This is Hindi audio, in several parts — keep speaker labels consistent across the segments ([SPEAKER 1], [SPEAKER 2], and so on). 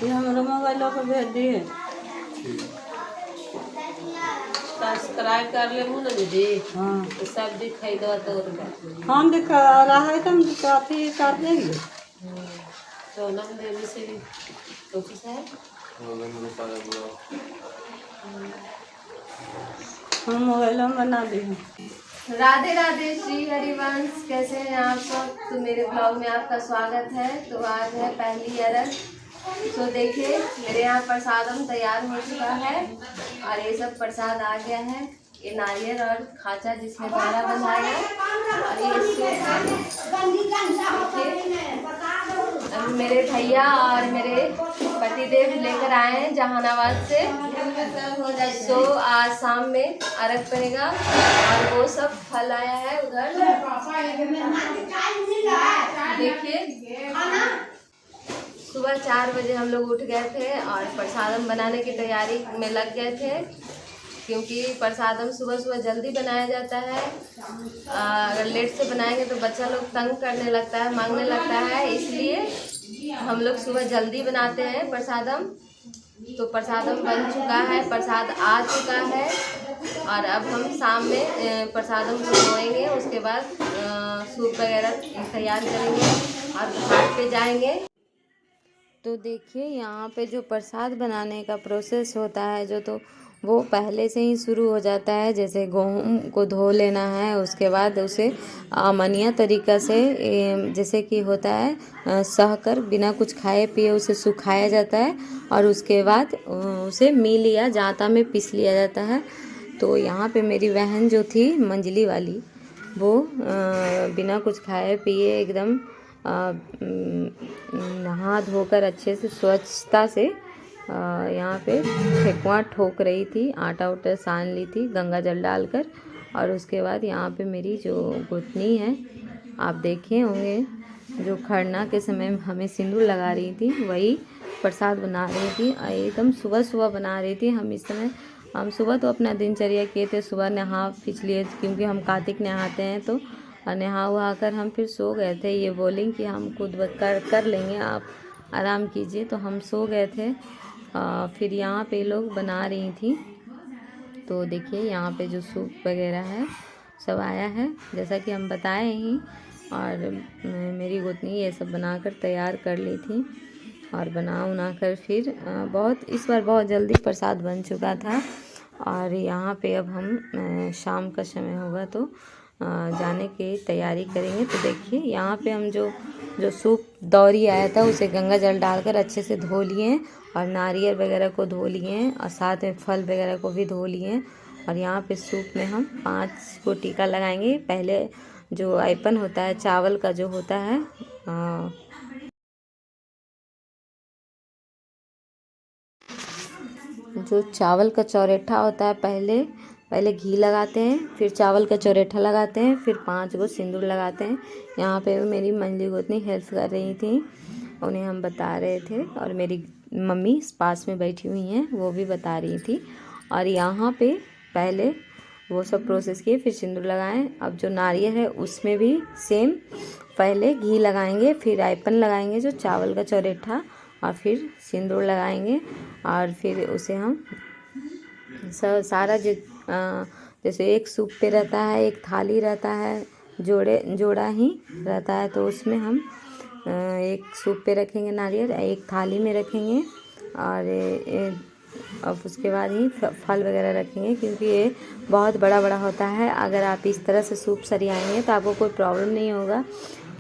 [SPEAKER 1] ये हमारे मोबाइलों पर भेज दिए।
[SPEAKER 2] सब्सक्राइब कर ले ना दीदी।
[SPEAKER 1] हाँ
[SPEAKER 2] तो सब दिखाई दो तो
[SPEAKER 1] हम दिखा रहा है तो हम अथी कर देंगे।
[SPEAKER 2] तो ना देवी से भी तो किस है
[SPEAKER 1] हम मोबाइलों में बना दिए।
[SPEAKER 2] राधे राधे श्री हरिवंश, कैसे हैं आप सब। तो मेरे ब्लॉग में आपका स्वागत है। तो आज है पहली अरग। तो देखिए मेरे यहाँ प्रसादम तैयार हो चुका है और ये सब प्रसाद आ गया है। ये नारियल और खाचा जिसमें द्वारा बनाया है और ये अभी मेरे भैया और मेरे पतिदेव लेकर आए हैं जहानाबाद से। सो आज शाम में अरग पड़ेगा और वो सब फल आया है उधर देखिए। सुबह 4 बजे हम लोग उठ गए थे और प्रसादम बनाने की तैयारी में लग गए थे, क्योंकि प्रसादम सुबह सुबह जल्दी बनाया जाता है। अगर लेट से बनाएंगे तो बच्चा लोग तंग करने लगता है, मांगने लगता है, इसलिए हम लोग सुबह जल्दी बनाते हैं प्रसादम। तो प्रसादम बन चुका है, प्रसाद आ चुका है और अब हम शाम में प्रसादम को धोएंगे। उसके बाद सूप वगैरह तैयार करेंगे और घाट पे जाएंगे। तो देखिए यहाँ पे जो प्रसाद बनाने का प्रोसेस होता है जो, तो वो पहले से ही शुरू हो जाता है। जैसे गेहूँ को धो लेना है, उसके बाद उसे अमनिया तरीक़ा से जैसे कि होता है सहकर बिना कुछ खाए पिए उसे सुखाया जाता है और उसके बाद उसे मिल या जाता में पीस लिया जाता है। तो यहाँ पे मेरी बहन जो थी मंजली वाली, वो बिना कुछ खाए पिए एकदम नहा धोकर अच्छे से स्वच्छता से यहाँ पे ठेकुआ ठोक रही थी, आटा उटा सान ली थी गंगा जल डालकर। और उसके बाद यहाँ पे मेरी जो गोतनी है, आप देखे होंगे जो खरना के समय हमें सिंदूर लगा रही थी, वही प्रसाद बना रही थी। एकदम सुबह सुबह बना रही थी। हम इस समय हम सुबह तो अपना दिनचर्या किए थे, सुबह नहा पिछले क्योंकि हम कार्तिक नहाते हैं तो नहा वहा कर हम फिर सो गए थे। ये बोलें कि हम खुद कर लेंगे, आप आराम कीजिए, तो हम सो गए थे। फिर यहाँ पे लोग बना रही थी। तो देखिए यहाँ पे जो सूप वगैरह है सब आया है जैसा कि हम बताए ही। और मेरी गोतनी ये सब बनाकर तैयार कर ली थी और बना कर फिर इस बार बहुत जल्दी प्रसाद बन चुका था। और यहाँ पे अब हम शाम का समय होगा तो जाने की तैयारी करेंगे। तो देखिए यहाँ पे हम जो सूप दौरी आया था उसे गंगा जल डालकर अच्छे से धो लिए और नारियल वगैरह को धो लिए और साथ में फल वगैरह को भी धो लिए। और यहाँ पे सूप में हम 5 को टीका लगाएंगे। पहले जो आइपन होता है चावल का जो होता है जो चावल का चौरेठा होता है, पहले घी लगाते हैं, फिर चावल का चौरेठा लगाते हैं, फिर 5 को सिंदूर लगाते हैं। यहाँ पे मेरी मंजली गोतनी हेल्प कर रही थी, उन्हें हम बता रहे थे और मेरी मम्मी पास में बैठी हुई हैं, वो भी बता रही थी। और यहाँ पे पहले वो सब प्रोसेस किए, फिर सिंदूर लगाएं। अब जो नारियल है उसमें भी सेम, पहले घी लगाएंगे, फिर आइपन लगाएंगे जो चावल का चौरेठा, और फिर सिंदूर लगाएंगे। और फिर उसे हम सारा जैसे एक सूप पे रहता है, एक थाली रहता है, जोड़ा ही रहता है, तो उसमें हम एक सूप पे रखेंगे नारियल, एक थाली में रखेंगे और अब उसके बाद ही फल वगैरह रखेंगे, क्योंकि ये बहुत बड़ा बड़ा होता है। अगर आप इस तरह से सूप सरियाएंगे तो आपको कोई प्रॉब्लम नहीं होगा,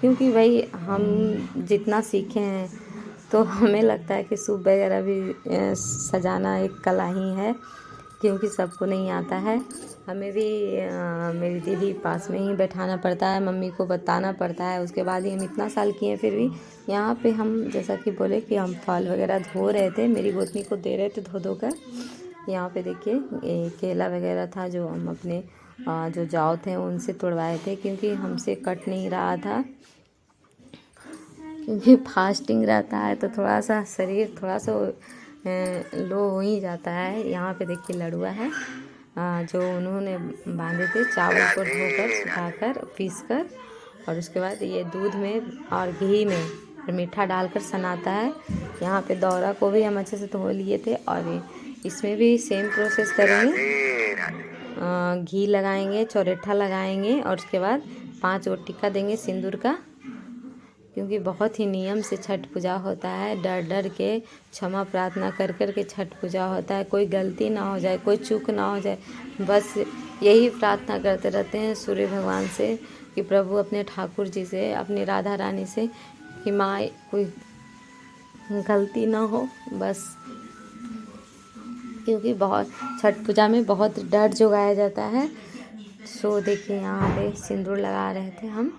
[SPEAKER 2] क्योंकि भाई हम जितना सीखे हैं तो हमें लगता है कि सूप वगैरह भी सजाना एक कला ही है, क्योंकि सबको नहीं आता है। हमें भी मेरी दीदी पास में ही बैठाना पड़ता है, मम्मी को बताना पड़ता है, उसके बाद ही हम इतना साल किए हैं। फिर भी यहाँ पे हम जैसा कि बोले कि हम फल वगैरह धो रहे थे, मेरी गोतनी को दे रहे थे धो कर। यहाँ पे देखिए केला वगैरह था जो हम अपने जो जाव थे उनसे तोड़वाए थे, क्योंकि हमसे कट नहीं रहा था, क्योंकि फास्टिंग रहता है तो थोड़ा सा शरीर थोड़ा सा लो हो ही जाता है। यहाँ पे देखिए लड़ुआ है जो उन्होंने बांधे थे, चावल को धोकर सुखाकर पीस कर, और उसके बाद ये दूध में और घी में और मीठा डालकर सनाता है। यहाँ पे दौरा को भी हम अच्छे से धो लिए थे और इसमें भी सेम प्रोसेस करेंगे। घी लगाएंगे, चौरेठा लगाएंगे और उसके बाद 5 गो टिक्का देंगे सिंदूर का, क्योंकि बहुत ही नियम से छठ पूजा होता है। डर डर के क्षमा प्रार्थना कर कर के छठ पूजा होता है। कोई गलती ना हो जाए, कोई चूक ना हो जाए, बस यही प्रार्थना करते रहते हैं सूर्य भगवान से कि प्रभु अपने ठाकुर जी से, अपनी राधा रानी से कि माँ कोई गलती ना हो, बस। क्योंकि बहुत छठ पूजा में बहुत डर जगाया जाता है। सो देखिए यहाँ पे सिंदूर लगा रहे थे हम,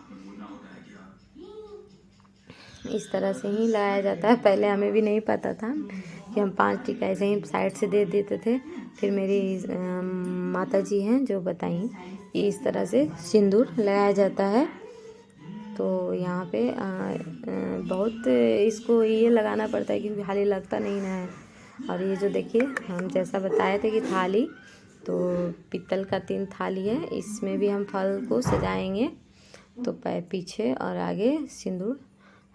[SPEAKER 2] इस तरह से ही लगाया जाता है। पहले हमें भी नहीं पता था कि हम 5 टिक्का ऐसे ही साइड से दे देते थे। फिर मेरी माता जी हैं जो बताई कि इस तरह से सिंदूर लगाया जाता है। तो यहाँ पे बहुत इसको ये लगाना पड़ता है क्योंकि खाली लगता नहीं ना है। और ये जो देखिए हम जैसा बताए थे कि थाली, तो पीतल का 3 थाली है, इसमें भी हम फल को सजाएंगे। तो पीछे और आगे सिंदूर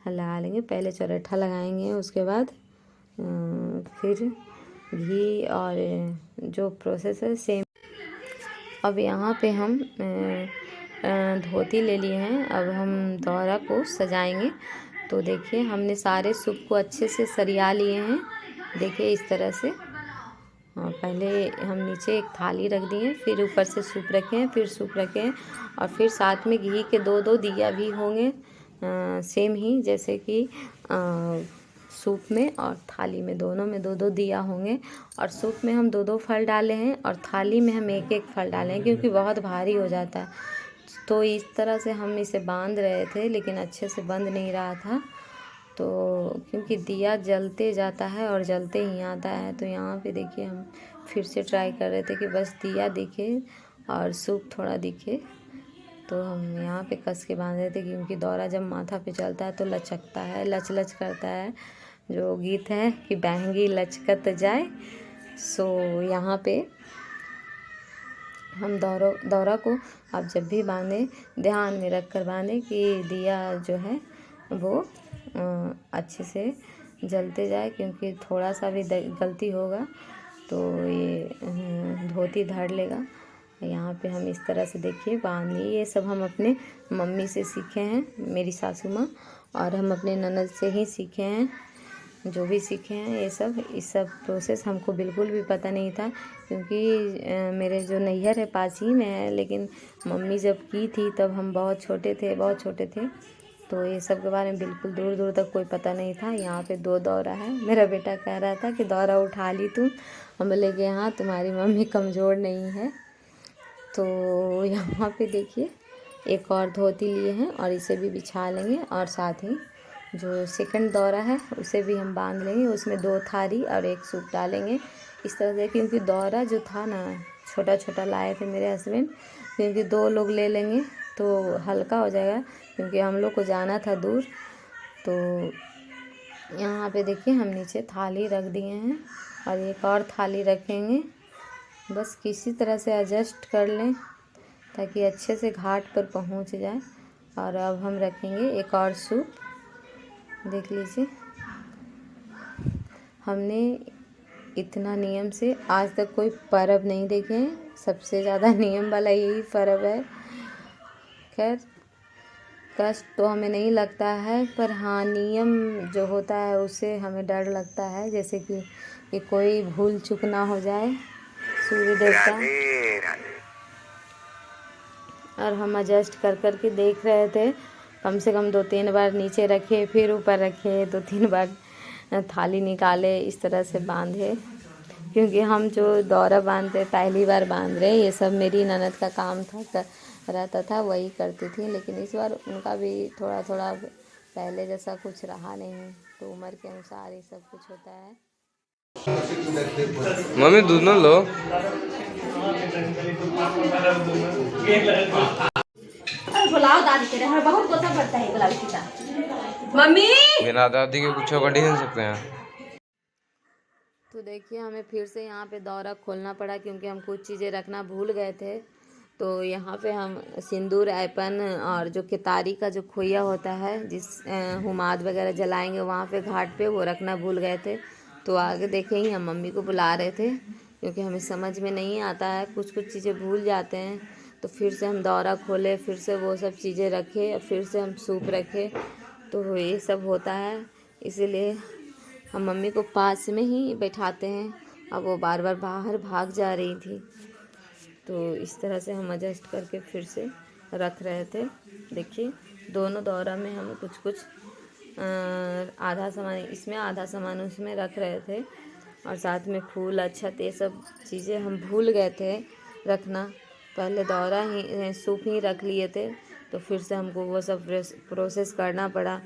[SPEAKER 2] लगा लेंगे। पहले चौराठा लगाएंगे, उसके बाद फिर घी और जो प्रोसेस है सेम। अब यहाँ पे हम धोती ले लिए हैं, अब हम दौरा को सजाएंगे। तो देखिए हमने सारे सूप को अच्छे से सरिया लिए हैं, देखिए इस तरह से। पहले हम नीचे एक थाली रख दिए, फिर ऊपर से सूप रखें, फिर सूप रखें और फिर साथ में घी के 2-2 दिया भी होंगे, सेम ही जैसे कि सूप में और थाली में, दोनों में 2-2 दिया होंगे। और सूप में हम 2-2 फल डाले हैं और थाली में हम 1-1 फल डाले हैं क्योंकि बहुत भारी हो जाता है। तो इस तरह से हम इसे बांध रहे थे, लेकिन अच्छे से बंध नहीं रहा था। तो क्योंकि दिया जलते जाता है और जलते ही आता है, तो यहाँ पे देखिए हम फिर से ट्राई कर रहे थे कि बस दिया दिखे और सूप थोड़ा दिखे। तो हम यहाँ पे कस के बांध रहे थे क्योंकि दौरा जब माथा पे चलता है तो लचकता है, लच लच करता है। जो गीत है कि बहंगी लचकत जाए। सो यहाँ पे हम दौरा को आप जब भी बांधें ध्यान में रख कर बांधें कि दिया जो है वो अच्छे से जलते जाए, क्योंकि थोड़ा सा भी गलती होगा तो ये धोती धड़ लेगा। यहाँ पे हम इस तरह से देखिए बांध लिए। ये सब हम अपने मम्मी से सीखे हैं, मेरी सासू माँ, और हम अपने ननद से ही सीखे हैं। जो भी सीखे हैं इस सब प्रोसेस हमको बिल्कुल भी पता नहीं था, क्योंकि मेरे जो नैहर है पास ही में है, लेकिन मम्मी जब की थी तब हम बहुत छोटे थे। तो ये सब के बारे में बिल्कुल दूर दूर तक कोई पता नहीं था। यहाँ पे 2 दौरा है। मेरा बेटा कह रहा था कि दौरा उठा ली तू, हम बोले कि हाँ तुम्हारी मम्मी कमज़ोर नहीं है। तो यहाँ पे देखिए एक और धोती लिए हैं और इसे भी बिछा लेंगे, और साथ ही जो सेकंड दौरा है उसे भी हम बांध लेंगे। उसमें 2 थाली और 1 सूप डालेंगे इस तरह से, क्योंकि दौरा जो था ना छोटा छोटा लाए थे मेरे हस्बैंड, क्योंकि 2 लोग ले लेंगे तो हल्का हो जाएगा, क्योंकि हम लोग को जाना था दूर। तो यहाँ पे देखिए हम नीचे थाली रख दिए हैं और एक और थाली रखेंगे। बस किसी तरह से एडजस्ट कर लें ताकि अच्छे से घाट पर पहुँच जाए। और अब हम रखेंगे एक और सूप, देख लीजिए। हमने इतना नियम से आज तक कोई पर्व नहीं देखे हैं, सबसे ज़्यादा नियम वाला यही पर्व है। खैर कष्ट तो हमें नहीं लगता है, पर हाँ नियम जो होता है उससे हमें डर लगता है, जैसे कि कोई भूल चूक ना हो जाए सूर्य देवता। और हम एडजस्ट कर कर के देख रहे थे, कम से कम 2-3 बार नीचे रखे, फिर ऊपर रखे, 2-3 बार थाली निकाले, इस तरह से बांधे। क्योंकि हम जो दौरा बांधते पहली बार बांध रहे, ये सब मेरी ननद का काम था, रहता था, वही करती थी। लेकिन इस बार उनका भी थोड़ा थोड़ा पहले जैसा कुछ रहा नहीं, तो उम्र के अनुसार ये सब कुछ होता है।
[SPEAKER 3] मम्मी दूध ना लो।
[SPEAKER 1] बुलाओ दादी के रहे बहुत गोसा पड़ता है गुलाबी सीता। मम्मी
[SPEAKER 3] बिना दादी के कुछ कर नहीं सकते हैं।
[SPEAKER 2] तो देखिए हमें फिर से यहाँ पे दौरा खोलना पड़ा, क्योंकि हम कुछ चीज़ें रखना भूल गए थे। तो यहाँ पे हम सिंदूर ऐपन और जो केतारी का जो खोया होता है जिस हुमाद वगैरह जलाएंगे वहाँ पे घाट पे वो रखना भूल गए थे। तो आगे देखेंगे हम मम्मी को बुला रहे थे क्योंकि हमें समझ में नहीं आता है, कुछ कुछ चीज़ें भूल जाते हैं। तो फिर से हम दौरा खोले, फिर से वो सब चीज़ें रखे, फिर से हम सूप रखे, तो ये सब होता है। इसीलिए हम मम्मी को पास में ही बैठाते हैं। अब वो बार बार बाहर भाग जा रही थी, तो इस तरह से हम एडजस्ट करके फिर से रख रहे थे। देखिए दोनों दौरा में हम कुछ कुछ आधा सामान इसमें आधा सामान उसमें रख रहे थे, और साथ में फूल अक्षत ये सब चीज़ें हम भूल गए थे रखना। पहले दौरा ही सूप ही रख लिए थे, तो फिर से हमको वो सब प्रोसेस करना पड़ा।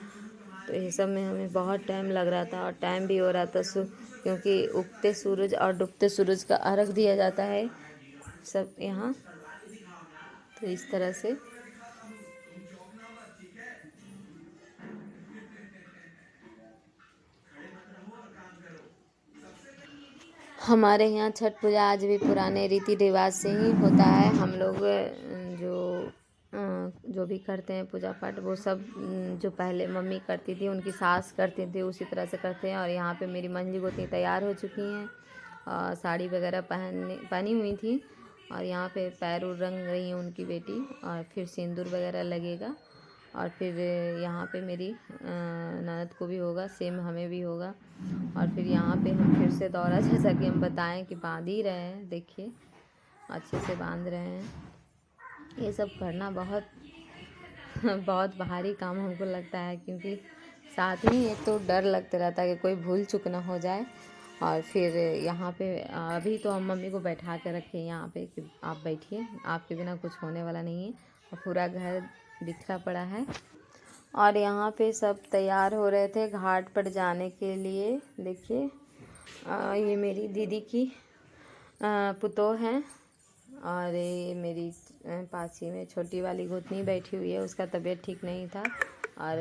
[SPEAKER 2] तो ये सब में हमें बहुत टाइम लग रहा था और टाइम भी हो रहा था क्योंकि उगते सूरज और डूबते सूरज का अर्घ दिया जाता है सब यहाँ। तो इस तरह से हमारे यहाँ छठ पूजा आज भी पुराने रीति रिवाज से ही होता है। हम लोग जो भी करते हैं पूजा पाठ वो सब जो पहले मम्मी करती थी, उनकी सास करती थी, उसी तरह से करते हैं। और यहाँ पे मेरी मंजली गोतनी तैयार हो चुकी हैं और साड़ी वगैरह पहनी हुई थी, और यहाँ पे पैर रंग रही है उनकी बेटी, और फिर सिंदूर वगैरह लगेगा। और फिर यहाँ पे मेरी ननद को भी होगा, सेम हमें भी होगा। और फिर यहाँ पे हम फिर से दौरा जैसा कि हम बताएं कि बांध ही रहे हैं, देखिए अच्छे से बांध रहे हैं। ये सब करना बहुत बहुत भारी काम हमको लगता है, क्योंकि साथ ही एक तो डर लगता रहता है कि कोई भूल चूक ना हो जाए। और फिर यहाँ पे अभी तो हम मम्मी को बैठा के रखे यहाँ पे कि आप बैठिए, आपके बिना कुछ होने वाला नहीं है। और पूरा घर बिखरा पड़ा है, और यहाँ पे सब तैयार हो रहे थे घाट पर जाने के लिए। देखिए ये मेरी दीदी की पुतोह हैं, और ये मेरी पास ही में छोटी वाली गोतनी बैठी हुई है, उसका तबीयत ठीक नहीं था। और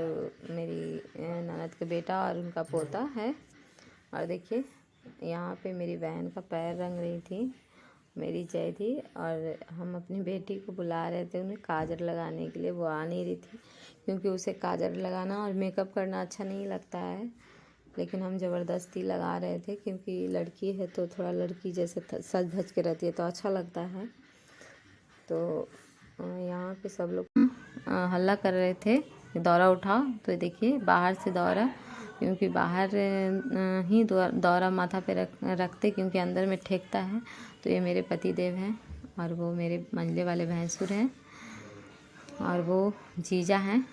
[SPEAKER 2] मेरी ननद का बेटा और उनका पोता है। और देखिए यहाँ पे मेरी बहन का पैर रंग रही थी मेरी जय थी, और हम अपनी बेटी को बुला रहे थे उन्हें काजल लगाने के लिए। वो आ नहीं रही थी क्योंकि उसे काजल लगाना और मेकअप करना अच्छा नहीं लगता है, लेकिन हम ज़बरदस्ती लगा रहे थे क्योंकि लड़की है तो थोड़ा लड़की जैसे सज धज के रहती है तो अच्छा लगता है। तो यहाँ पे सब लोग हल्ला कर रहे थे दौरा उठाओ। तो देखिए बाहर से दौरा, क्योंकि बाहर ही दौरा माथा पे रखते क्योंकि अंदर में ठेकता है। तो ये मेरे पति देव हैं, और वो मेरे मंझले वाले भैंसुर हैं, और वो जीजा हैं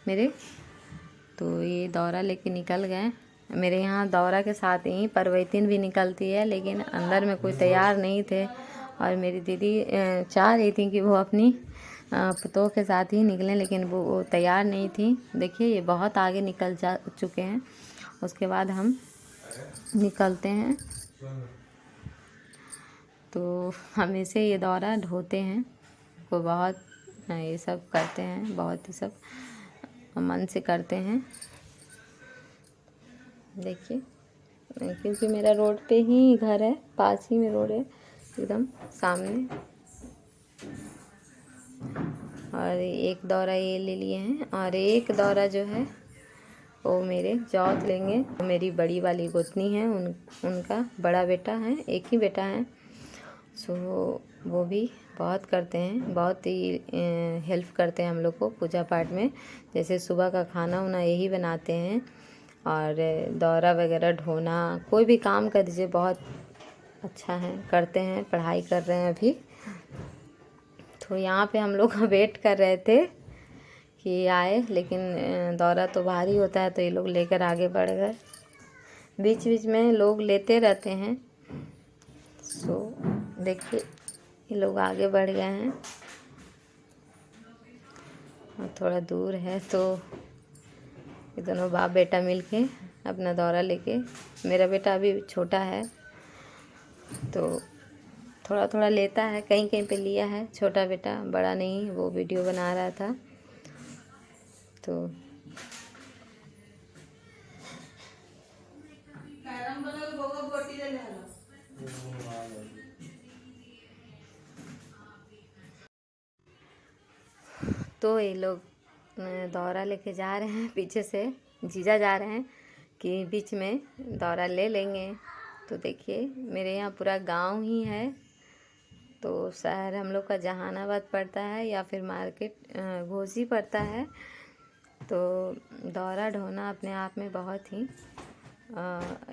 [SPEAKER 2] मेरे। तो ये दौरा लेके निकल गए। मेरे यहाँ दौरा के साथ ही परवैतिन भी निकलती है, लेकिन अंदर में कोई तैयार नहीं थे। और मेरी दीदी चाह रही थी कि वो अपनी पुतोह के साथ ही निकलें, लेकिन वो तैयार नहीं थी। देखिए ये बहुत आगे निकल जा चुके हैं। उसके बाद हम निकलते हैं, तो हमेशा ये दौरा ढोते हैं, वो बहुत ये सब करते हैं, बहुत ही सब मन से करते हैं। देखिए क्योंकि मेरा रोड पे ही घर है, पास ही में रोड है एकदम सामने। और एक दौरा ये ले लिए हैं, और एक दौरा जो है वो मेरे जौत लेंगे। मेरी बड़ी वाली गोतनी है, उनका बड़ा बेटा है, एक ही बेटा है। सो वो भी बहुत करते हैं, बहुत ही हेल्प करते हैं हम लोग को पूजा पाठ में। जैसे सुबह का खाना वाना यही बनाते हैं, और दौरा वगैरह ढोना, कोई भी काम कर दीजिए बहुत अच्छा है, करते हैं। पढ़ाई कर रहे हैं अभी। तो यहाँ पे हम लोग वेट कर रहे थे कि आए, लेकिन दौरा तो भारी होता है तो ये लोग लेकर आगे बढ़ गए। बीच बीच में लोग लेते रहते हैं। सो देखिए ये लोग आगे बढ़ गए हैं, और थोड़ा दूर है तो ये दोनों बाप बेटा मिलके अपना दौरा लेके, मेरा बेटा अभी छोटा है तो थोड़ा थोड़ा लेता है, कहीं कहीं पे लिया है छोटा बेटा, बड़ा नहीं, वो वीडियो बना रहा था। तो तो ये लोग दौरा लेके जा रहे हैं, पीछे से जीजा जा रहे हैं कि बीच में दौरा ले लेंगे। तो देखिए मेरे यहाँ पूरा गांव ही है, तो शहर हम लोग का जहानाबाद पड़ता है या फिर मार्केट घोसी पड़ता है। तो दौरा ढोना अपने आप में बहुत ही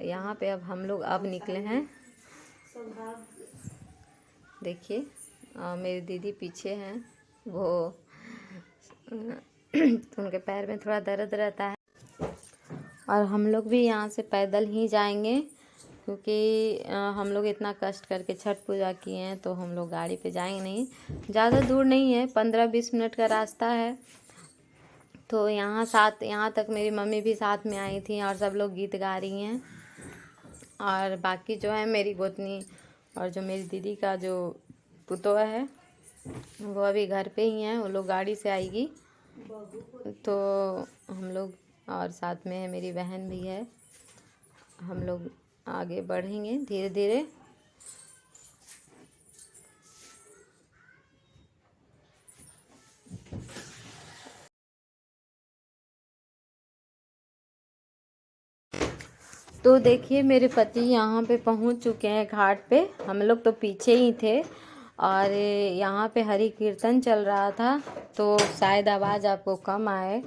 [SPEAKER 2] यहाँ पे अब हम लोग अब निकले हैं। देखिए मेरी दीदी पीछे हैं, वो उनके पैर में थोड़ा दर्द रहता है। और हम लोग भी यहाँ से पैदल ही जाएंगे, क्योंकि हम लोग इतना कष्ट करके छठ पूजा किए हैं, तो हम लोग गाड़ी पे जाएंगे नहीं। ज़्यादा दूर नहीं है, 15-20 मिनट का रास्ता है। तो यहाँ तक मेरी मम्मी भी साथ में आई थी और सब लोग गीत गा रही हैं। और बाकी जो है मेरी गोतनी और जो मेरी दीदी का जो पुतोह है वो अभी घर पे ही हैं, वो लोग गाड़ी से आएगी। तो हम लोग और साथ में है मेरी बहन भी है, हम लोग आगे बढ़ेंगे धीरे धीरे। तो देखिए मेरे पति यहाँ पे पहुँच चुके हैं घाट पे। हम लोग तो पीछे ही थे और यहाँ पे हरि कीर्तन चल रहा था, तो शायद आवाज़ आपको कम आए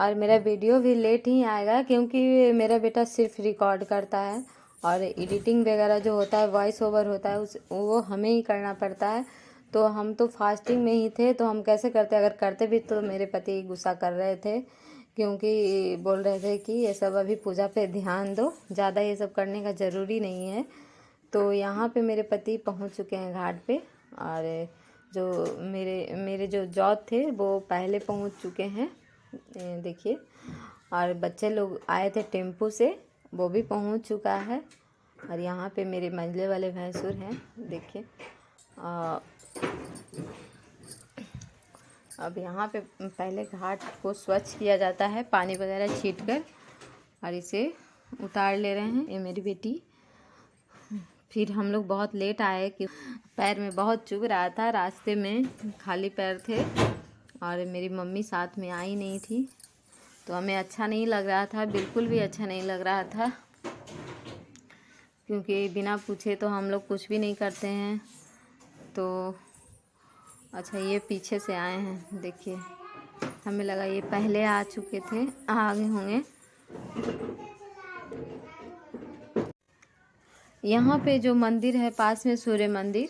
[SPEAKER 2] और मेरा वीडियो भी लेट ही आएगा, क्योंकि मेरा बेटा सिर्फ रिकॉर्ड करता है और एडिटिंग वगैरह जो होता है, वॉइस ओवर होता है, वो हमें ही करना पड़ता है। तो हम तो फास्टिंग में ही थे, तो हम कैसे करते, अगर करते भी तो मेरे पति गुस्सा कर रहे थे, क्योंकि बोल रहे थे कि ये सब अभी पूजा पे ध्यान दो, ज़्यादा ये सब करने का ज़रूरी नहीं है। तो यहाँ पे मेरे पति पहुँच चुके हैं घाट पे, और जो मेरे जो जॉब थे वो पहले पहुँच चुके हैं, देखिए। और बच्चे लोग आए थे टेम्पू से, वो भी पहुँच चुका है। और यहाँ पे मेरे मंझले वाले भैंसुर हैं, देखिए। अब यहाँ पे पहले घाट को स्वच्छ किया जाता है पानी वगैरह छींटकर, और इसे उतार ले रहे हैं ये मेरी बेटी। फिर हम लोग बहुत लेट आए कि पैर में बहुत चुभ रहा था, रास्ते में खाली पैर थे और मेरी मम्मी साथ में आई नहीं थी, तो हमें अच्छा नहीं लग रहा था, बिल्कुल भी अच्छा नहीं लग रहा था, क्योंकि बिना पूछे तो हम लोग कुछ भी नहीं करते हैं। तो अच्छा ये पीछे से आए हैं, देखिए। हमें लगा ये पहले आ चुके थे, आगे होंगे। यहाँ पे जो मंदिर है पास में, सूर्य मंदिर,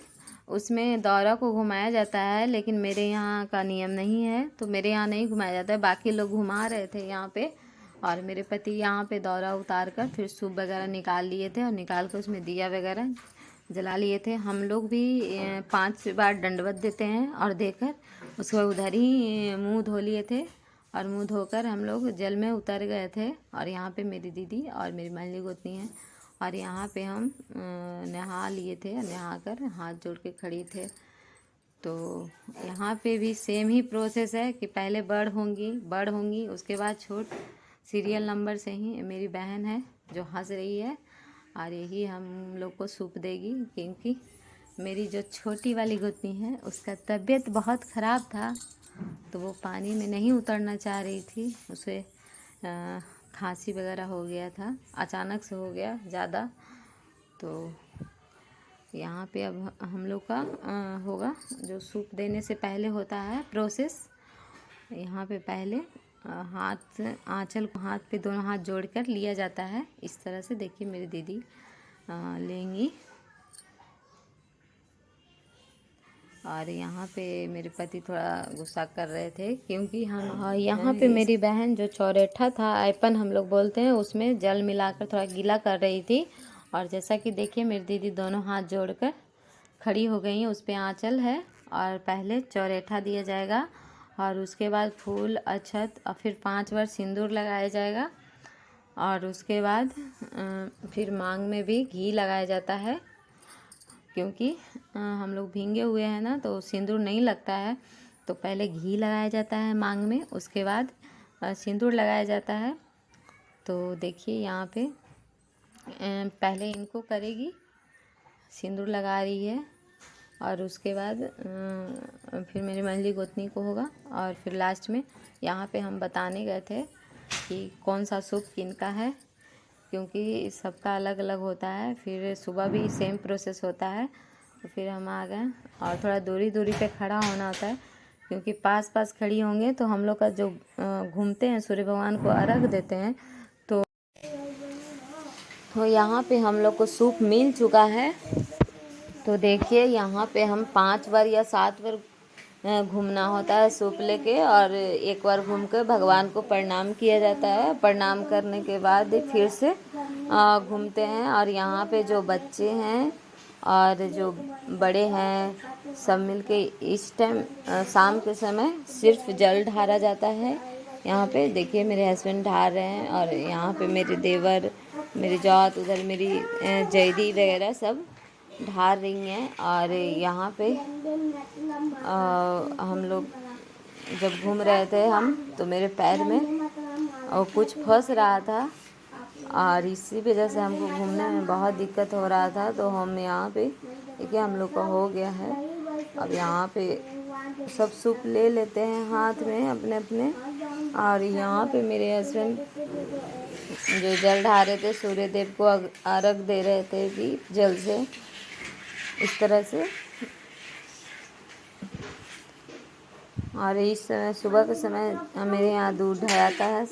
[SPEAKER 2] उसमें दौरा को घुमाया जाता है, लेकिन मेरे यहाँ का नियम नहीं है, तो मेरे यहाँ नहीं घुमाया जाता है। बाकी लोग घुमा रहे थे यहाँ पे, और मेरे पति यहाँ पे दौरा उतार कर फिर सूप वगैरह निकाल लिए थे, और निकाल कर उसमें दिया वगैरह जला लिए थे। हम लोग भी 5 बार दंडवत देते हैं और देकर उसको उधर ही मुँह धो लिए थे, और मुँह धोकर हम लोग जल में उतर गए थे। और यहाँ पे मेरी दीदी और मेरी मंझली गोतनी है, और यहाँ पे हम नहा लिए थे, नहा कर हाथ जोड़ के खड़ी थे। तो यहाँ पे भी सेम ही प्रोसेस है कि पहले बड़ होंगी उसके बाद छोट, सीरियल नंबर से ही। मेरी बहन है जो हंस रही है, और यही हम लोग को सूप देगी, क्योंकि मेरी जो छोटी वाली गोतनी है उसका तबीयत बहुत ख़राब था, तो वो पानी में नहीं उतरना चाह रही थी, उसे खांसी वगैरह हो गया था, अचानक से हो गया ज़्यादा। तो यहाँ पे अब हम लोग का होगा, जो सूप देने से पहले होता है प्रोसेस। यहाँ पे पहले हाथ, आंचल को हाथ पे दोनों हाथ जोड़कर लिया जाता है, इस तरह से। देखिए मेरी दीदी लेंगी, और यहाँ पे मेरे पति थोड़ा गुस्सा कर रहे थे, क्योंकि हम यहाँ पे मेरी बहन जो चौरेठा था, आयपन हम लोग बोलते हैं, उसमें जल मिलाकर थोड़ा गीला कर रही थी। और जैसा कि देखिए मेरी दीदी दोनों हाथ जोड़कर खड़ी हो गई हैं, उस पर आंचल है, और पहले चौरेठा दिया जाएगा, और उसके बाद फूल, अक्षत, और फिर 5 बार सिंदूर लगाया जाएगा, और उसके बाद फिर मांग में भी घी लगाया जाता है, क्योंकि हम लोग भींगे हुए हैं ना, तो सिंदूर नहीं लगता है। तो पहले घी लगाया जाता है मांग में, उसके बाद सिंदूर लगाया जाता है। तो देखिए यहाँ पे पहले इनको करेगी, सिंदूर लगा रही है, और उसके बाद फिर मेरी मंजली गोतनी को होगा। और फिर लास्ट में यहाँ पे हम बताने गए थे कि कौन सा सूप किनका है, क्योंकि सबका अलग अलग होता है। फिर सुबह भी सेम प्रोसेस होता है। तो फिर हम आ गए और थोड़ा दूरी दूरी पे खड़ा होना होता है, क्योंकि पास पास खड़ी होंगे तो हम लोग का जो घूमते हैं सूर्य भगवान को अर्घ देते हैं। तो यहाँ पे हम लोग को सूप मिल चुका है। तो देखिए यहाँ पे हम 5 बार या 7 बार घूमना होता है सूप लेके, और एक बार घूम कर भगवान को प्रणाम किया जाता है। प्रणाम करने के बाद फिर से घूमते हैं। और यहाँ पे जो बच्चे हैं और जो बड़े हैं सब मिलके इस टाइम शाम के समय सिर्फ जल ढारा जाता है। यहाँ पे देखिए मेरे हस्बैंड ढार रहे हैं, और यहाँ पे मेरे देवर, मेरी जात, उधर मेरी जैदी वगैरह सब ढार रही हैं। और यहाँ पे हम लोग जब घूम रहे थे हम, तो मेरे पैर में कुछ फंस रहा था, और इसी वजह से हमको घूमने में बहुत दिक्कत हो रहा था। तो हम यहाँ पे देखिए हम लोग का हो गया है। अब यहाँ पे सब सूप ले लेते हैं हाथ में अपने अपने। और यहाँ पे मेरे हस्बैंड जो जल ढारे थे, सूर्य देव को अर्घ दे रहे थे कि जल से इस तरह से। और इस समय सुबह के समय मेरे यहाँ दूध ढायाता है।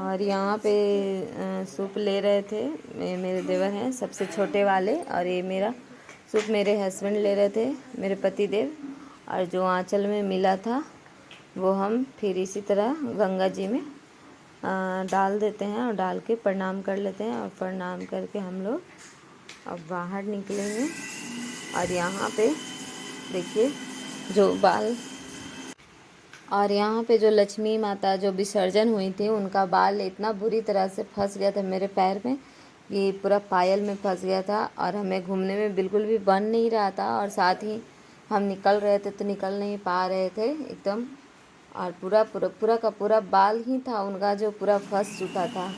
[SPEAKER 2] और यहाँ पे सूप ले रहे थे मेरे देवर हैं सबसे छोटे वाले, और ये मेरा सूप मेरे हस्बैंड ले रहे थे, मेरे पति देव। और जो आंचल में मिला था वो हम फिर इसी तरह गंगा जी में डाल देते हैं, और डाल के प्रणाम कर लेते हैं। और प्रणाम करके हम लोग अब बाहर निकलेंगे। और यहाँ पे देखिए जो बाल, और यहाँ पे जो लक्ष्मी माता जो विसर्जन हुई थी उनका बाल इतना बुरी तरह से फंस गया था मेरे पैर में कि पूरा पायल में फंस गया था, और हमें घूमने में बिल्कुल भी बन नहीं रहा था। और साथ ही हम निकल रहे थे तो निकल नहीं पा रहे थे एकदम, और पूरा का पूरा बाल ही था उनका जो पूरा फंस चुका था।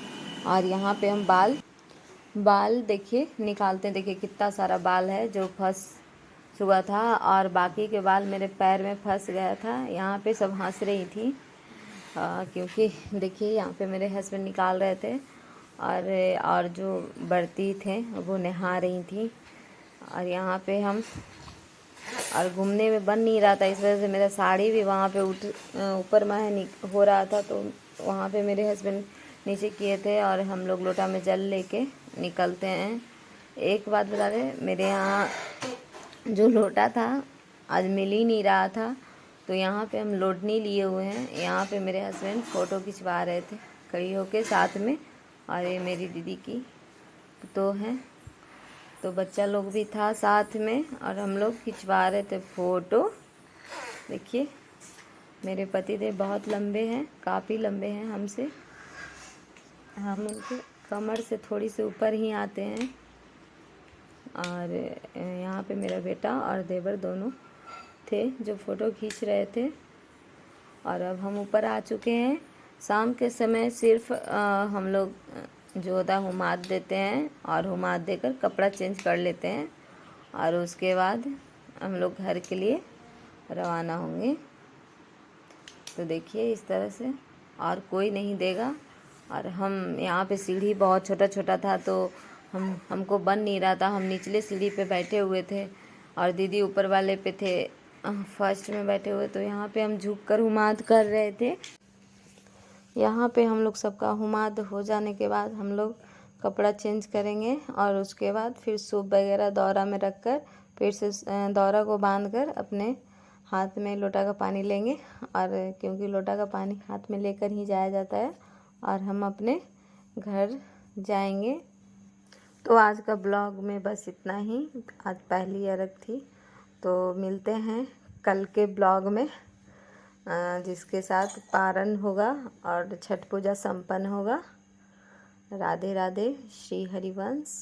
[SPEAKER 2] और यहाँ पे हम बाल देखिए निकालते, देखिए कितना सारा बाल है जो फंस चुका था, और बाकी के बाल मेरे पैर में फंस गया था। यहाँ पे सब हंस रही थी क्योंकि देखिए यहाँ पे मेरे हस्बैंड निकाल रहे थे, और जो बर्ती थे वो नहा रही थी। और यहाँ पे हम, और घूमने में बन नहीं रहा था, इस वजह से मेरा साड़ी भी वहाँ पे ऊपर में हो रहा था। तो वहाँ पे मेरे हस्बैंड नीचे किए थे, और हम लोग लोटा में जल लेके निकलते हैं। एक बात बता दें, मेरे यहाँ जो लोटा था आज मिल ही नहीं रहा था, तो यहाँ पे हम लोटनी लिए हुए हैं। यहाँ पे मेरे हस्बैंड फ़ोटो खिंचवा रहे थे खड़ी होके साथ में, और ये मेरी दीदी की तो हैं, तो बच्चा लोग भी था साथ में, और हम लोग खिंचवा रहे थे फ़ोटो। देखिए मेरे पति देव बहुत लंबे हैं, काफ़ी लंबे हैं हमसे, हम उनके कमर से थोड़ी से ऊपर ही आते हैं। और यहाँ पे मेरा बेटा और देवर दोनों थे जो फ़ोटो खींच रहे थे। और अब हम ऊपर आ चुके हैं। शाम के समय सिर्फ हम लोग जो होता है हुमाद देते हैं, और हुमाद देकर कपड़ा चेंज कर लेते हैं, और उसके बाद हम लोग घर के लिए रवाना होंगे। तो देखिए इस तरह से, और कोई नहीं देगा। और हम यहाँ पे सीढ़ी बहुत छोटा था, तो हमको बन नहीं रहा था, हम निचले सीढ़ी पे बैठे हुए थे, और दीदी ऊपर वाले पे थे फर्स्ट में बैठे हुए। तो यहाँ पे हम झुक कर हुमाद कर रहे थे। यहाँ पे हम लोग सबका हुमाद हो जाने के बाद हम लोग कपड़ा चेंज करेंगे, और उसके बाद फिर सूप वगैरह दौरा में रख कर फिर से दौरा को बांध कर अपने हाथ में लोटा का पानी लेंगे। और क्योंकि लोटा का पानी हाथ में लेकर ही जाया जाता है, और हम अपने घर जाएंगे। तो आज का ब्लॉग में बस इतना ही। आज पहली अर्घ थी, तो मिलते हैं कल के ब्लॉग में, जिसके साथ पारण होगा और छठ पूजा संपन्न होगा। राधे राधे, श्री हरिवंश।